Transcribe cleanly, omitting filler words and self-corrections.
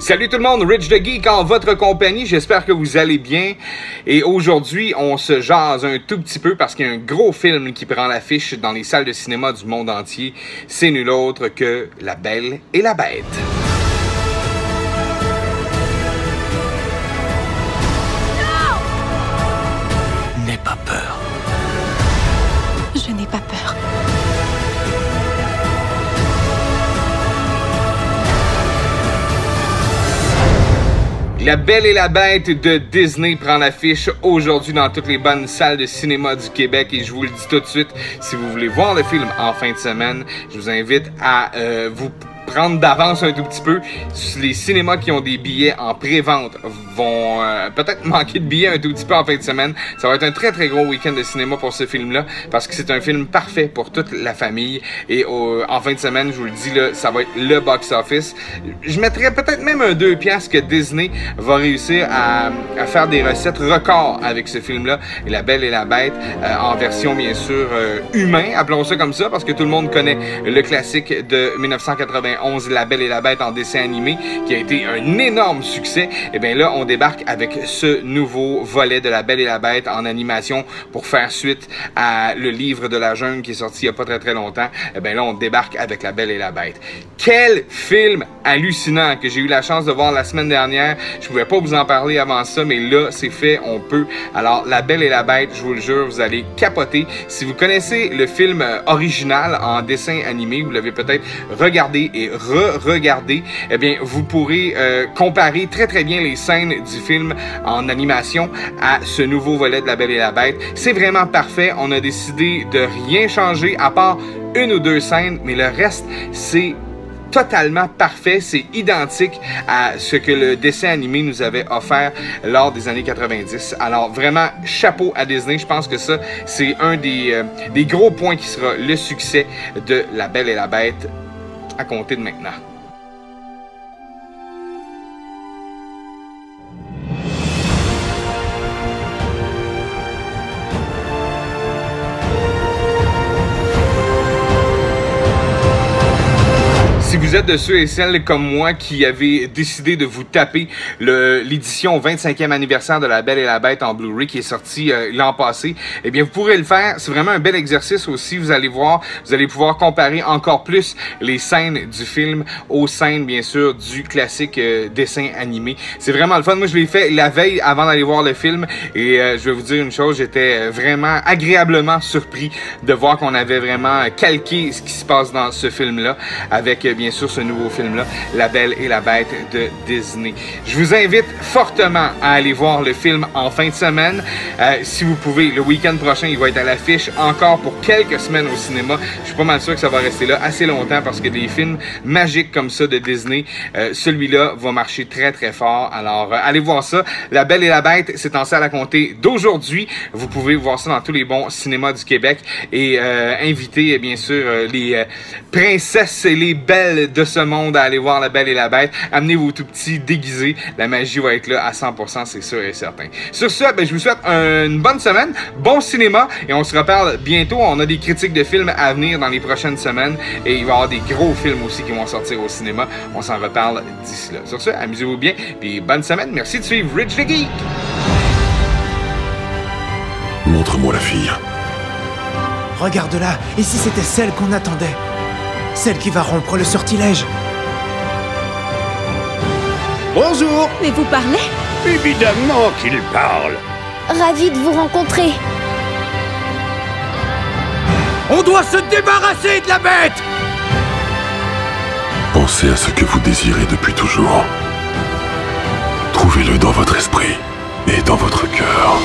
Salut tout le monde, Rich the Geek en votre compagnie, j'espère que vous allez bien. Et aujourd'hui, on se jase un tout petit peu parce qu'il y a un gros film qui prend l'affiche dans les salles de cinéma du monde entier. C'est nul autre que La Belle et la Bête. N'aie pas peur. Je n'ai pas peur. La Belle et la Bête de Disney prend l'affiche aujourd'hui dans toutes les bonnes salles de cinéma du Québec et je vous le dis tout de suite, si vous voulez voir le film en fin de semaine, je vous invite à vous prendre d'avance un tout petit peu. Les cinémas qui ont des billets en pré-vente vont peut-être manquer de billets un tout petit peu en fin de semaine. Ça va être un très très gros week-end de cinéma pour ce film-là parce que c'est un film parfait pour toute la famille et en fin de semaine, je vous le dis, là, ça va être le box-office. Je mettrais peut-être même un 2 piastres que Disney va réussir à faire des recettes records avec ce film-là. Et La Belle et la Bête en version bien sûr humain, appelons ça comme ça, parce que tout le monde connaît le classique de 1991, La Belle et la Bête en dessin animé, qui a été un énorme succès. Et bien là, on débarque avec ce nouveau volet de La Belle et la Bête en animation pour faire suite à le livre de la jungle qui est sorti il n'y a pas très très longtemps. Et bien là, on débarque avec La Belle et la Bête. Quel film hallucinant que j'ai eu la chance de voir la semaine dernière. Je pouvais pas vous en parler avant ça, mais là, c'est fait, on peut. Alors, La Belle et la Bête, je vous le jure, vous allez capoter. Si vous connaissez le film original en dessin animé, vous l'avez peut-être regardé et re-regardé, eh bien, vous pourrez comparer très très bien les scènes du film en animation à ce nouveau volet de La Belle et la Bête. C'est vraiment parfait. On a décidé de rien changer à part une ou deux scènes, mais le reste, c'est totalement parfait, c'est identique à ce que le dessin animé nous avait offert lors des années 90. Alors vraiment, chapeau à Disney, je pense que ça, c'est un des gros points qui sera le succès de La Belle et la Bête à compter de maintenant. Si vous êtes de ceux et celles comme moi qui avaient décidé de vous taper l'édition 25e anniversaire de La Belle et la Bête en Blu-ray qui est sortie l'an passé, eh bien vous pourrez le faire. C'est vraiment un bel exercice aussi. Vous allez voir, vous allez pouvoir comparer encore plus les scènes du film aux scènes bien sûr du classique dessin animé. C'est vraiment le fun. Moi je l'ai fait la veille avant d'aller voir le film et je vais vous dire une chose, j'étais vraiment agréablement surpris de voir qu'on avait vraiment calqué ce qui se passe dans ce film-là avec bien sûr ce nouveau film-là, La Belle et la Bête de Disney. Je vous invite fortement à aller voir le film en fin de semaine. Si vous pouvez, le week-end prochain, il va être à l'affiche encore pour quelques semaines au cinéma. Je suis pas mal sûr que ça va rester là assez longtemps parce que des films magiques comme ça de Disney, celui-là va marcher très très fort. Alors, allez voir ça. La Belle et la Bête, c'est en salle à compter d'aujourd'hui. Vous pouvez voir ça dans tous les bons cinémas du Québec et inviter bien sûr les princesses et les belles de ce monde à aller voir La Belle et la Bête. Amenez vos tout petits déguisés. La magie va être là à 100%, c'est sûr et certain. Sur ce, ben, je vous souhaite une bonne semaine, bon cinéma et on se reparle bientôt. On a des critiques de films à venir dans les prochaines semaines et il va y avoir des gros films aussi qui vont sortir au cinéma. On s'en reparle d'ici là. Sur ce, amusez-vous bien et bonne semaine. Merci de suivre Rich the Geek. Montre-moi la fille. Regarde-la, et si c'était celle qu'on attendait? Celle qui va rompre le sortilège. Bonjour. Mais vous parlez? Évidemment qu'il parle. Ravi de vous rencontrer. On doit se débarrasser de la bête! Pensez à ce que vous désirez depuis toujours. Trouvez-le dans votre esprit et dans votre cœur.